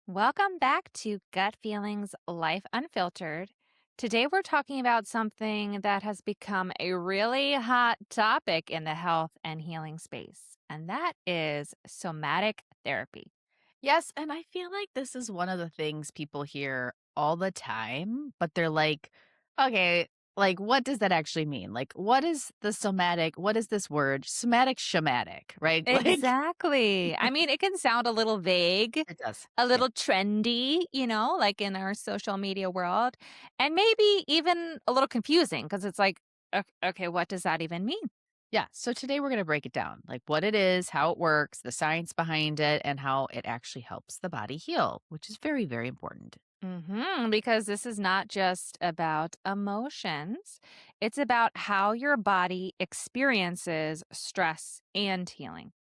Welcome back to Gut Feelings Life Unfiltered. Today, we're talking about something that has become a really hot topic in the health and healing space, and that is somatic therapy. Yes, and I feel like this is one of the things people hear all the time, but they're like, "Okay, like, what does that actually mean? Like, what is the somatic what is this word? Somatic, schematic," right? Like Exactly. I mean, it can sound a little vague, it does. a Yeah. little trendy, like in our social media world, and maybe even a little confusing because it's like, okay, what does that even mean? Yeah, so today we're gonna break it down, like what it is, how it works, the science behind it, and how it actually helps the body heal, which is very, very important. Because this is not just about emotions, it's about how your body experiences stress and healing.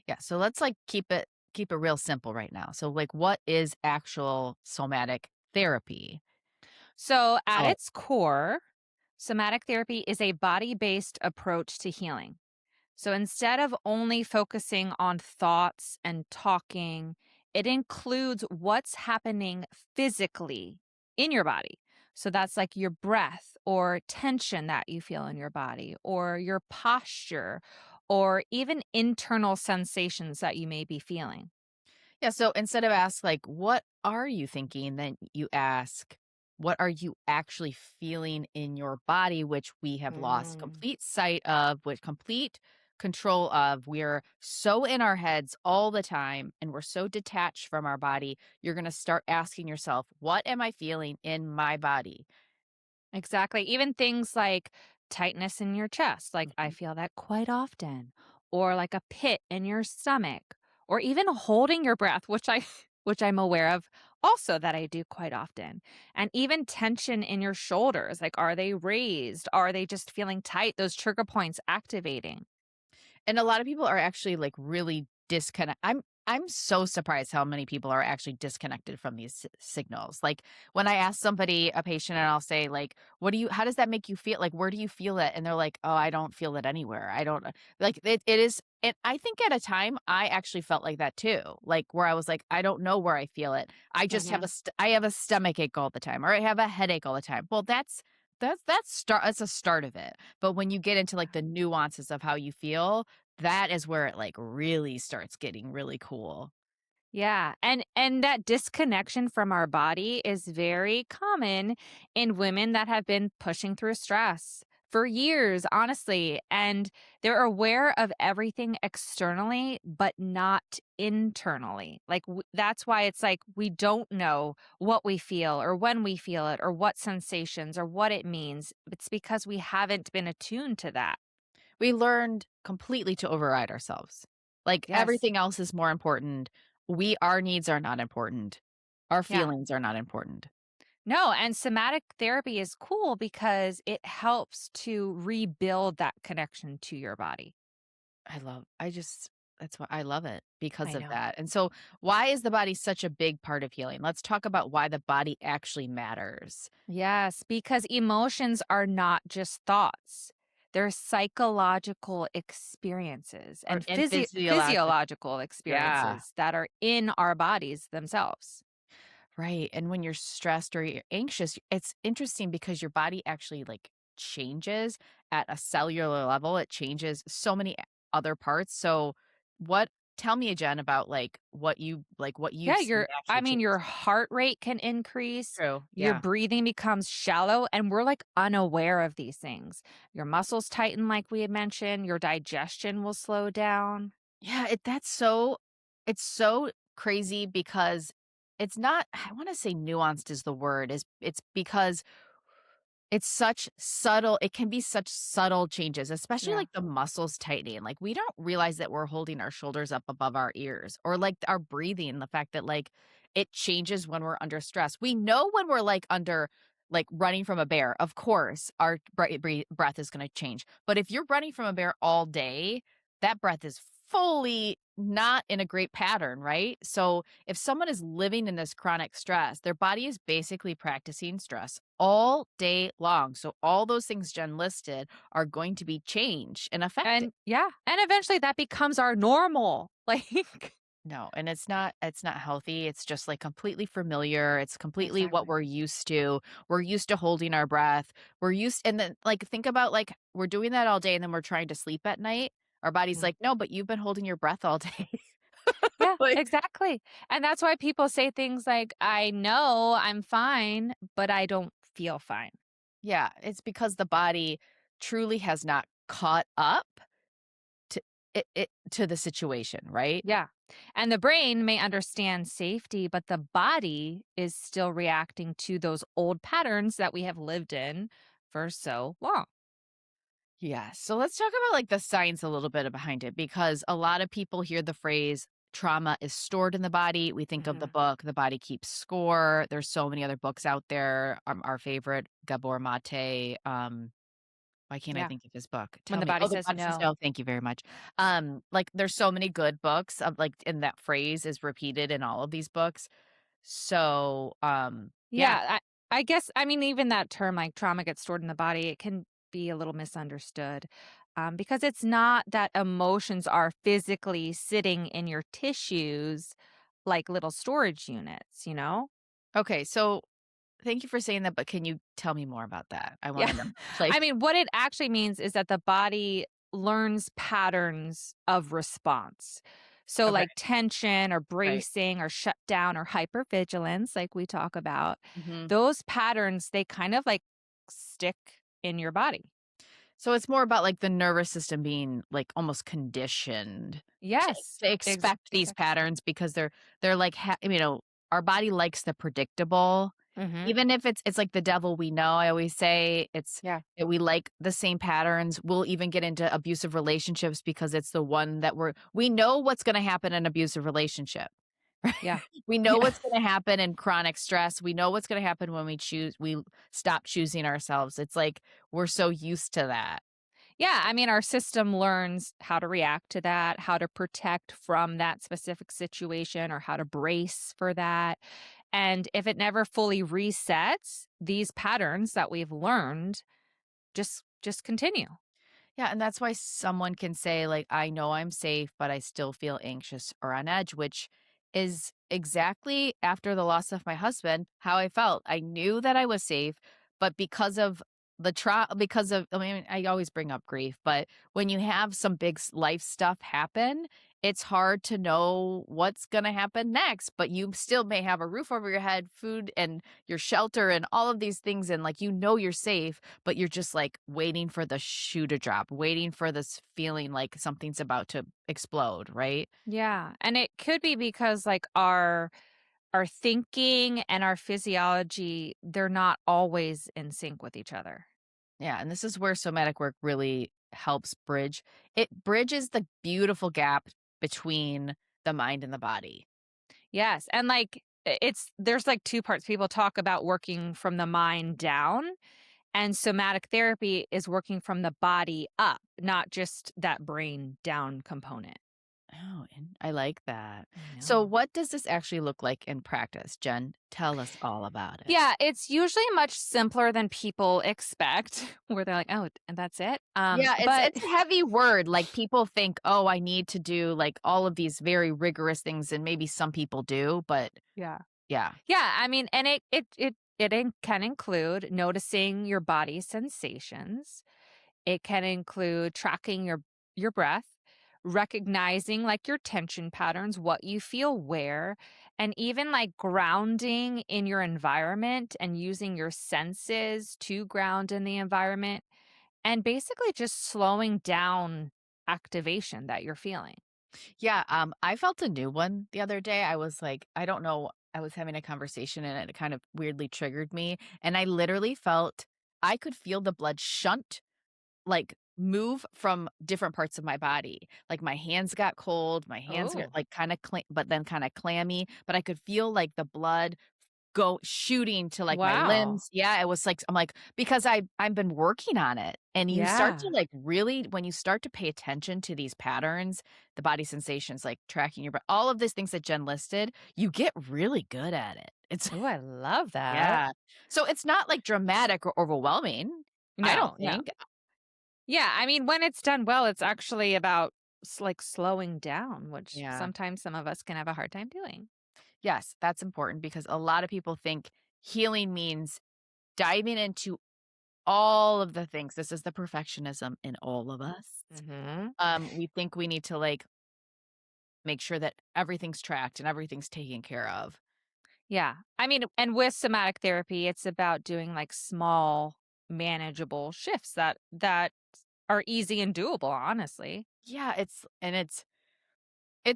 Yeah, so let's like keep it real simple right now. So like what is actual somatic therapy? So, at So its core, somatic therapy is a body based approach to healing. So, instead of only focusing on thoughts and talking, it includes what's happening physically in your body. So, that's like your breath or tension that you feel in your body, or your posture, or even internal sensations that you may be feeling. yeah, so instead of ask like, "What are you thinking?" then you ask, "What are you actually feeling in your body?" which we have lost Mm. complete sight of, with complete control of. We're so in our heads all the time and we're so detached from our body. You're going to start asking yourself, "What am I feeling in my body?" Exactly. Even things like tightness in your chest, like I Mhm. feel that quite often, or like a pit in your stomach, or even holding your breath, which I which I'm aware of also that I do quite often. And even tension in your shoulders, like are they raised? Are they just feeling tight? Those trigger points activating. And a lot of people are actually like really disconnect. I'm so surprised how many people are actually disconnected from these signals. Like when I ask somebody, a patient, and I'll say like, "What do you? How does that make you feel? Like, where do you feel it?" And they're like, "Oh, I don't feel it anywhere. I don't like it. It is." And I think at a time I actually felt like that too. Like where I was like, I don't know where I feel it. I just have Mhm. I have a stomach ache all the time, or I have a headache all the time. Well, that's a start of it. But when you get into like the nuances of how you feel, that is where it, like, really starts getting really cool. Yeah, and that disconnection from our body is very common in women that have been pushing through stress for years, honestly, and they're aware of everything externally but not internally. Like that's why it's like we don't know what we feel or when we feel it or what sensations or what it means. It's because we haven't been attuned to that. We learned completely to override ourselves. Like, Yes. everything else is more important. Our needs are not important. Our Yeah. feelings are not important. No, and somatic therapy is cool because it helps to rebuild that connection to your body. I just that's why I love it because I of know. that. And so, why is the body such a big part of healing? Let's talk about why the body actually matters. Yes, because emotions are not just thoughts. They're psychological experiences Or and and physiologic physiological Yeah. experiences that are in our bodies themselves. Right, and when you're stressed or you're anxious, it's interesting because your body actually, like, changes at a cellular level. It changes so many other parts. So, what tell me, Jen, about, like, what you've Yeah, seen I actually mean, change. your heart rate can increase, True, your yeah. breathing becomes shallow, and we're like unaware of these things. Your muscles tighten, like we had mentioned, your digestion will slow down. Yeah, it's so crazy because it's not I wanna say nuanced is the word, is it's because it's such subtle it can be such subtle changes, especially, Yeah. like, the muscles tightening, like, we don't realize that we're holding our shoulders up above our ears, or, like, our breathing, the fact that, like, it changes when we're under stress. We know when we're, like, under like, running from a bear, of course, our breath is gonna change, but if you're running from a bear all day, that breath is fully not in a great pattern, right? So, if someone is living in this chronic stress, their body is basically practicing stress all day long. So all those things Jen listed are going to be changed and affected. And yeah, and eventually that becomes our normal. Like No, and it's not healthy. It's just like completely familiar. It's completely what Exactly. we're used to. We're used to holding our breath. We're used and then like think about like we're doing that all day and then we're trying to sleep at night. Our body's Yeah. like, "No, but you've been holding your breath all day." Yeah, Like, exactly. And that's why people say things like, I know I'm fine, but I don't feel fine. yeah, it's because the body truly has not caught up to it to the situation, right? Yeah. And the brain may understand safety, but the body is still reacting to those old patterns that we have lived in for so long. Yeah. So let's talk about like the science a little bit behind it because a lot of people hear the phrase trauma is stored in the body. We think of the Mhm. book, The Body Keeps Score. There's so many other books out there. Our favorite, Gabor Mate. Why can't I Yeah. think of his book? When Tell the me. body Oh, The says Body Says no. No. Thank you very much. Like there's so many good books of like, and that phrase is repeated in all of these books. So, yeah. Yeah, I guess I mean even that term like trauma gets stored in the body, it can be a little misunderstood. Because it's not that emotions are physically sitting in your tissues like little storage units, you know? Okay. So thank you for saying that, but can you tell me more about that? I want Yeah. to know. I Like, mean, what it actually means is that the body learns patterns of response. So, okay. like tension or Right. bracing or shutdown or hypervigilance, like we talk about, Mhm. those patterns, they kind of like stick in your body. So it's more about, like, the nervous system being, like, almost conditioned to Yes. to expect these Exactly. patterns because they're like our body likes the predictable. Hmm. Even if it's like the devil we know, I always say Yeah. we like the same patterns. We'll even get into abusive relationships because it's the one that we know what's gonna happen in an abusive relationship. Yeah. We know Yeah. what's gonna happen in chronic stress. We know what's gonna happen when we stop choosing ourselves. It's like we're so used to that. Yeah, I mean, our system learns how to react to that, how to protect from that specific situation, or how to brace for that. And if it never fully resets, these patterns that we've learned just continue. Yeah, and that's why someone can say, like, I know I'm safe, but I still feel anxious or on edge, which is exactly after the loss of my husband, how I felt. I knew that I was safe, but because of because of, I mean, I always bring up grief, but when you have some big life stuff happen, it's hard to know what's going to happen next, but you still may have a roof over your head, food and your shelter and all of these things. And like, you're safe, but you're just like waiting for the shoe to drop, waiting for this feeling like something's about to explode, right? Yeah, and it could be because like our thinking and our physiology, they're not always in sync with each other. Yeah, and this is where somatic work really helps bridge. It bridges the beautiful gap between the mind and the body. Yes, and like it's there's like two parts. People talk about working from the mind down. And somatic therapy is working from the body up, not just that brain down component. Oh, and I like that. I So, know. what does this actually look like in practice, Jen? Tell us all about it. Yeah, it's usually much simpler than people expect, where they're like, "Oh, and that's it?" Yeah, But it's a heavy word. Like people think, oh, I need to do like all of these very rigorous things, and maybe some people do, but yeah. yeah. Yeah, I mean, and can include noticing your body sensations. It can include tracking your breath, recognizing like your tension patterns, what you feel where, and even like grounding in your environment and using your senses to ground in the environment and basically just slowing down activation that you're feeling. Yeah, I felt a new one the other day. I was like, I don't know, I was having a conversation and it kind of weirdly triggered me, and I literally felt I could feel the blood shunt like move from different parts of my body. Like my hands got cold, my hands got Oh, like kind of but then kind of clammy, but I could feel like the blood go shooting to, like, my wow. limbs. Yeah, it was like I'm like because I've been working on it, and you start to, Yeah. like, really when you start to pay attention to these patterns, the body sensations, like tracking your breath, all of these things that Jen listed, you get really good at it. It's Oh, I love that. yeah. So it's not, like, dramatic or overwhelming, I don't No, no. think. Yeah, I mean, when it's done well, it's actually about like slowing down, which Yeah. sometimes some of us can have a hard time doing. Yes, that's important because a lot of people think healing means diving into all of the things. This is the perfectionism in all of us. Hmm. We think we need to like make sure that everything's tracked and everything's taken care of. Yeah. I mean, and with somatic therapy, it's about doing like small, manageable shifts that are easy and doable, honestly. Yeah, it's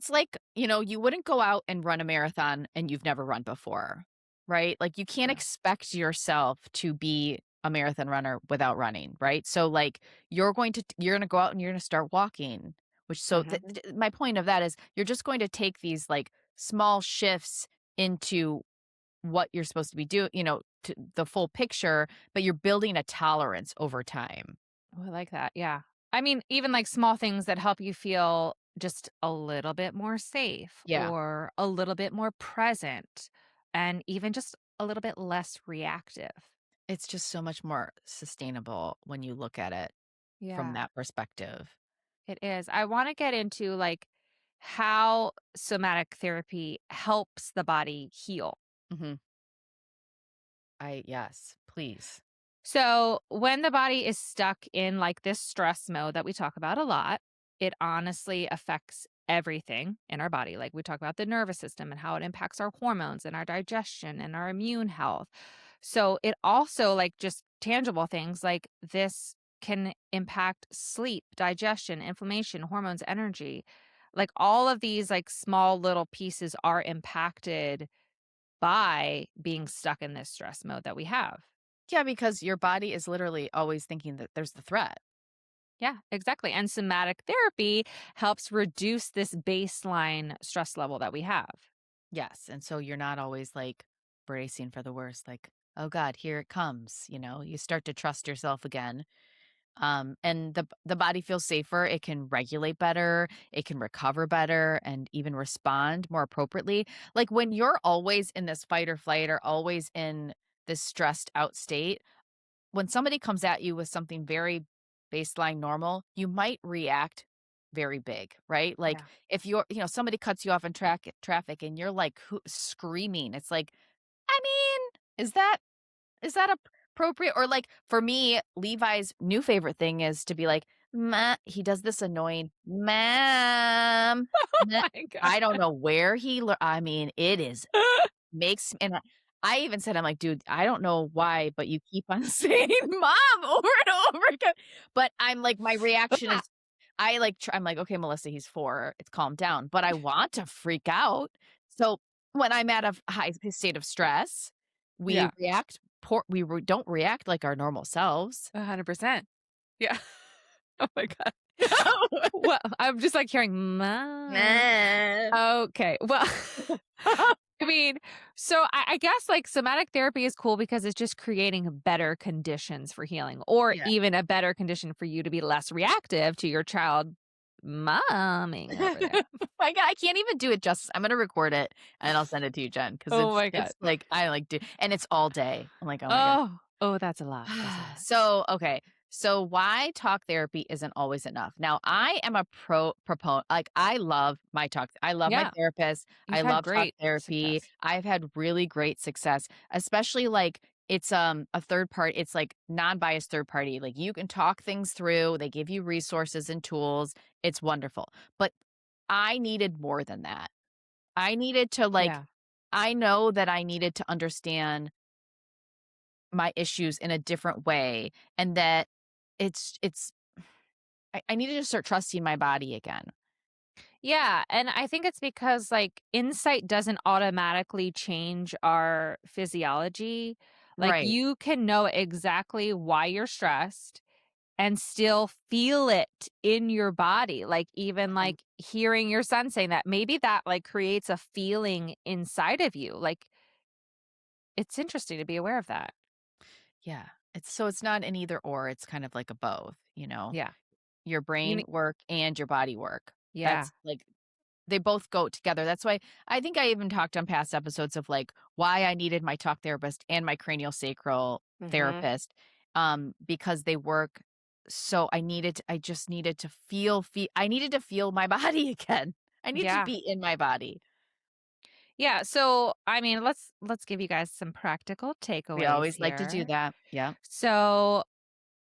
like, you wouldn't go out and run a marathon and you've never run before, right? Like you can't Yeah. expect yourself to be a marathon runner without running, right? So like you're going to go out and you're going to start walking, which Hmm. my point of that is you're just going to take these like small shifts into what you're supposed to be doing, to the full picture, but you're building a tolerance over time. Oh, I like that. Yeah. I mean, even like small things that help you feel just a little bit more safe Yeah. or a little bit more present and even just a little bit less reactive. It's just so much more sustainable when you look at it from Yeah, that perspective. it is. I want to get into like how somatic therapy helps the body heal. Mhm. Yes, please. So, when the body is stuck in like this stress mode that we talk about a lot, it honestly affects everything in our body. Like we talk about the nervous system and how it impacts our hormones and our digestion and our immune health. So, it also like just tangible things like this can impact sleep, digestion, inflammation, hormones, energy. Like all of these like small little pieces are impacted by being stuck in this stress mode that we have. Yeah, because your body is literally always thinking that there's the threat. Yeah, exactly. And somatic therapy helps reduce this baseline stress level that we have. Yes, and so you're not always, like, bracing for the worst, like, "Oh god, here it comes," You start to trust yourself again, and the body feels safer, it can regulate better, it can recover better, and even respond more appropriately. Like, when you're always in this fight or flight or always in this stressed out state, when somebody comes at you with something very baseline normal, you might react very big, right? Like Yeah. if somebody cuts you off in traffic and you're like screaming, it's like, I mean, is that appropriate? Or like for me, Levi's new favorite thing is to be like, Ma, he does this annoying, ma'am. meh." My God. I don't know where I mean, it is makes and I even said, I'm like, "Dude, I don't know why, but you keep on saying mom over and over again." But I'm like, my reaction is I'm like, "Okay, Melissa, he's 4. It's calmed down." But I want to freak out. So when I'm at a high state of stress, we Yeah. react don't react like our normal selves. 100%. Yeah. Oh my God. Well, I'm just like hearing, "Ma." Nah. Okay. Well, I mean, so I guess like somatic therapy is cool because it's just creating better conditions for healing or Yeah. even a better condition for you to be less reactive to your child momming over there. My god, I can't even do it justice. I'm gonna record it and I'll send it to you, Jen, because Oh it's my God. it's like I like do and it's all day. I'm like, "Oh my god." Oh, oh, that's a lot. That's a lot. So, okay. So why talk therapy isn't always enough. Now, I am a proponent. Like I love my Yeah. therapist. You've I had love talk great therapy. success. I've had really great success, especially like it's a third party, it's like non-biased third party. Like you can talk things through, they give you resources and tools. It's wonderful. But I needed more than that. I needed to like Yeah. I know that I needed to understand my issues in a different way and that it's I needed to start trusting my body again. Yeah, and I think it's because, like, insight doesn't automatically change our physiology. Like, Right. you can know exactly why you're stressed and still feel it in your body. Like, even, Mhm. like, hearing your son saying that, maybe that, like, creates a feeling inside of you. Like, it's interesting to be aware of that. Yeah. It's not an either or, it's kind of like a both. Yeah. Your You brain kn work and your body work. Yeah. That's like they both go together. That's why I think I even talked on past episodes of like why I needed my talk therapist and my cranial sacral Mhm. therapist because they work So I just needed to I needed to feel my body again. I need to Yeah. be in my body. Yeah, so, I mean, let's give you guys some practical We takeaways always like to do here. that. Yeah. So,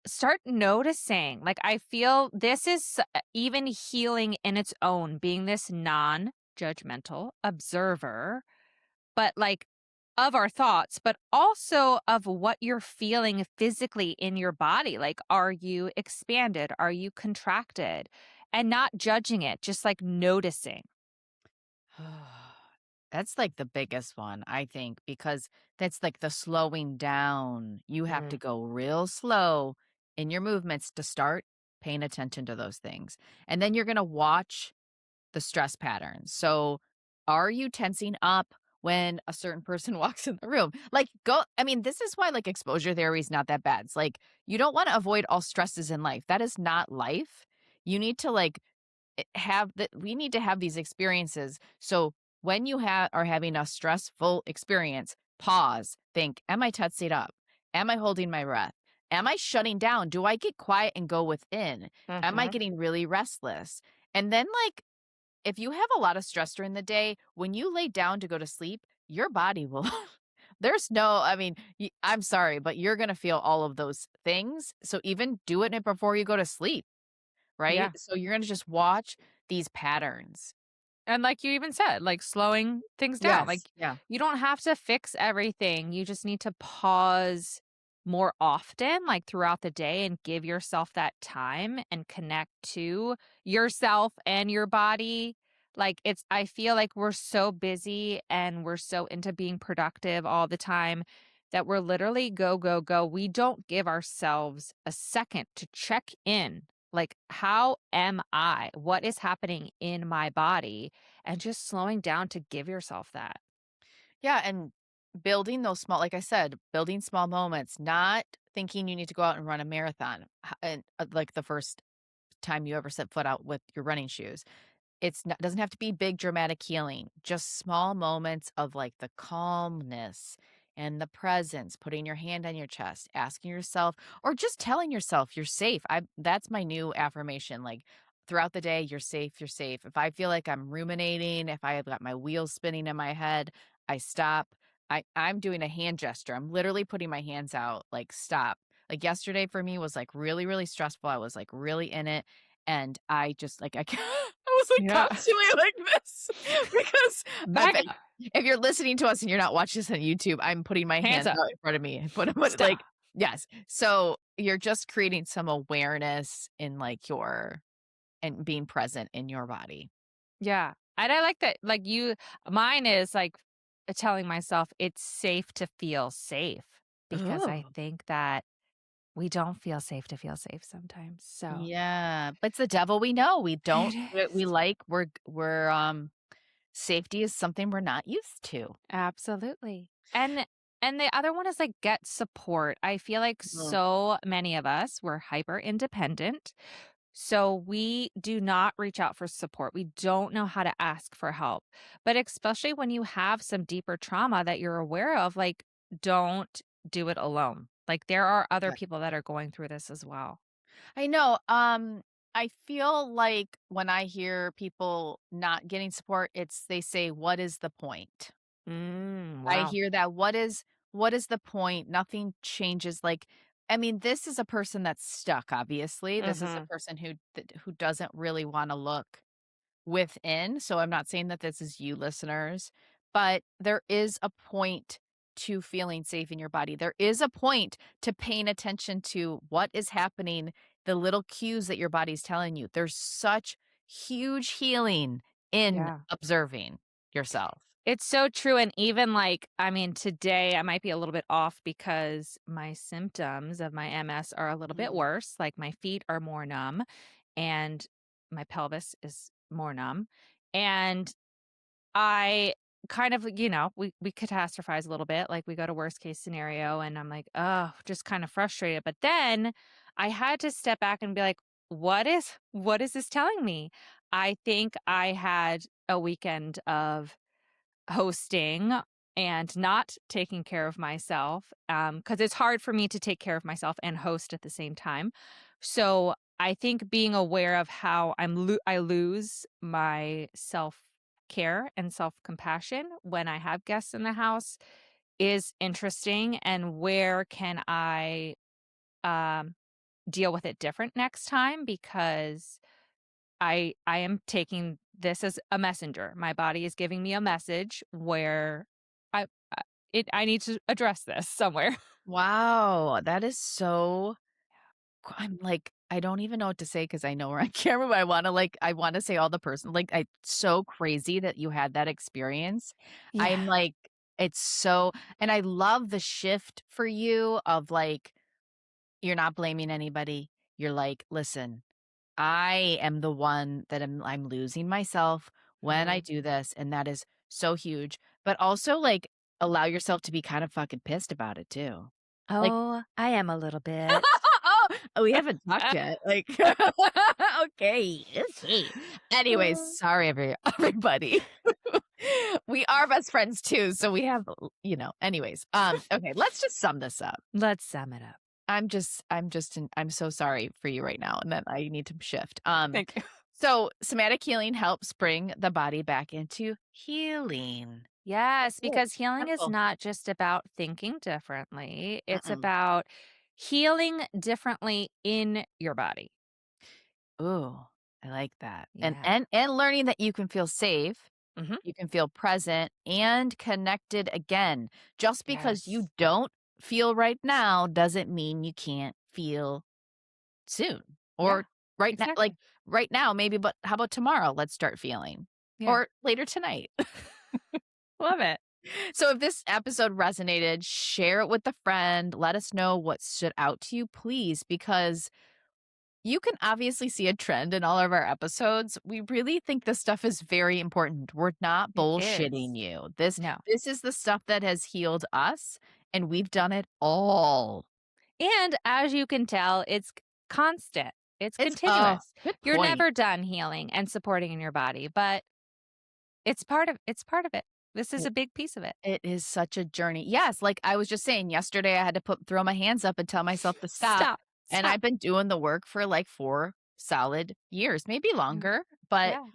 start noticing, like, I feel this is even healing in its own, being this non-judgmental observer, but, like, of our thoughts, but also of what you're feeling physically in your body. Like, are you expanded? Are you contracted? And not judging it, just, like, noticing. That's like the biggest one, I think, because that's like the slowing down. You have to Mm, go real slow in your movements to start paying attention to those things. And then you're going to watch the stress patterns. So, are you tensing up when a certain person walks in the room? Like, I mean, this is why like exposure theory is not that bad. It's like you don't want to avoid all stresses in life. That is not life. You need to like we need to have these experiences. So when you are having a stressful experience, pause, think, am I tensing up? Am I holding my breath? Am I shutting down? Do I get quiet and go within? Am I mhm. getting really restless? And then, like, if you have a lot of stress during the day, when you lay down to go to sleep, your body will. There's no, I mean, I'm sorry, but you're going to feel all of those things. So even do it before you go to sleep, right? Yeah. So you're going to just watch these patterns. And like you even said, like slowing things down. Yes. Like Yeah. you don't have to fix everything. You just need to pause more often, like throughout the day, and give yourself that time and connect to yourself and your body. Like I feel like we're so busy and we're so into being productive all the time that we're literally go, go, go. We don't give ourselves a second to check in. Like, how am I? What is happening in my body? And just slowing down to give yourself that. Yeah. And building those small, like I said, building small moments, not thinking you need to go out and run a marathon and like the first time you ever set foot out with your running shoes. It's not doesn't have to be big dramatic healing, just small moments of, like, the calmness and the presence, putting your hand on your chest, asking yourself or just telling yourself you're safe. I That's my new affirmation, like, throughout the day, "You're safe, you're safe." If I feel like I'm ruminating, if I have got my wheels spinning in my head, I stop. I'm doing a hand gesture. I'm literally putting my hands out, like, "Stop." Like, yesterday for me was, like, really, really stressful. I was, like, really in it, and I just, like, I I was, like, Yeah. constantly like this because Back up. if you're listening to us and you're not watching this on YouTube, I'm putting my Hands hands up. out in front of me. Put Stop. like yes. So, you're just creating some awareness in, like, your and being present in your body. Yeah. And I like that. Like mine is like telling myself it's safe to feel safe because I Oh. think that we don't feel safe to feel safe sometimes. So Yeah, but it's the devil we know. We don't it we is. like safety is something we're not used to. Absolutely. And the other one is like get support. I feel like Mhm. so many of us were hyper independent. So we do not reach out for support. We don't know how to ask for help. But especially when you have some deeper trauma that you're aware of, like don't do it alone. Like there are other people that are going through this as well. I know. I feel like when I hear people not getting support, it's they say, "What is the point?" I Wow. hear that. What is the point? Nothing changes. Like, I mean, this is a person that's stuck. Obviously, this is a Mhm. person who doesn't really want to look within. So I'm not saying that this is you listeners, but there is a point to feeling safe in your body. There is a point to paying attention to what is happening, the little cues that your body's telling you. There's such huge healing in Yeah. observing yourself. It's so true, and even, like, I mean, today I might be a little bit off because my symptoms of my MS are a little bit Mm, worse, like, my feet are more numb, and my pelvis is more numb, and I kind of, we catastrophize a little bit, like, we go to worst case scenario, and I'm like, oh, just kind of frustrated, but then I had to step back and be like, what is this telling me?" I think I had a weekend of hosting and not taking care of myself, because it's hard for me to take care of myself and host at the same time. So, I think being aware of how I lose my self-care and self-compassion when I have guests in the house is interesting, and where can I, um, deal with it different next time, because I am taking this as a messenger. My body is giving me a message where I I need to address this somewhere. Wow, that is so I'm like, I don't even know what to say because I know we're on camera, but I wanna say all the person like, I so crazy that you had that experience. Yeah. I'm like, it's so and I love the shift for you of, like, you're not blaming anybody. You're like, "Listen, I am the one that I'm losing myself when I Mhm. do this, and that is so huge." But also, like, allow yourself to be kind of fucking pissed about it too. Like Oh, I am a little bit. Oh, we haven't talked yet, like okay, okay. Anyways, sorry, everybody. We are best friends too, so we have anyways, okay, let's just sum this up. Let's sum it up. I'm so sorry for you right now, and then I need to shift. Thank you. So somatic healing helps bring the body back into healing. That's Yes, it. because healing is Simple. not just about thinking differently, it's Mm-mm. about healing differently in your body. Ooh, I like that. And Yeah. and and learning that you can feel safe, Mhm. you can feel present and connected again. Just because you Yes. don't feel right now doesn't mean you can't feel soon Yeah, or right now like exactly. right now maybe, but how about tomorrow let's start feeling Yeah. or later tonight. Love it. So if this episode resonated, share it with a friend, let us know what stood out to you please, because you can obviously see a trend in all of our episodes. We really think this stuff is very important. We're not It bullshitting is. you. This No. this is the stuff that has healed us, and we've done it all. And as you can tell, it's constant. It's It's oh, continuous. good You're point. never done healing and supporting in your body, but it's part of it. This is It a big piece of it. it is such a journey. Yes, like I was just saying yesterday I had to throw my hands up and tell myself to stop. Stop. And Stop. I've been doing the work for like 4 solid years, maybe Yeah. longer, but Yeah.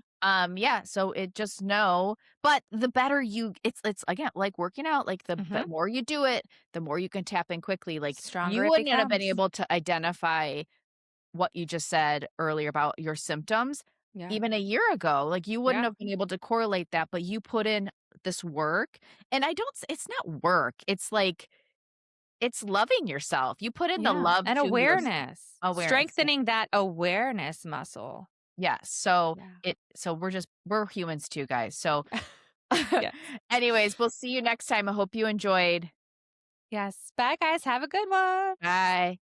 yeah, so it just know but the better you it's again like working out, like the Mhm. more you do it, the more you can tap in quickly. Like Stronger you it wouldn't have been becomes. able to identify what you just said earlier about your symptoms Yeah. even a year ago. Like you wouldn't Yeah. have been able to correlate that, but you put in this work. And I don't it's not work. It's like it's loving yourself. You put in the Yeah. love And to your awareness. awareness. Yeah. Strengthening that awareness muscle. Yes. So Yeah. we're humans too, guys. So Yes. anyways, we'll see you next time. I hope you enjoyed. Yes. Bye, guys. Have a good one. Bye.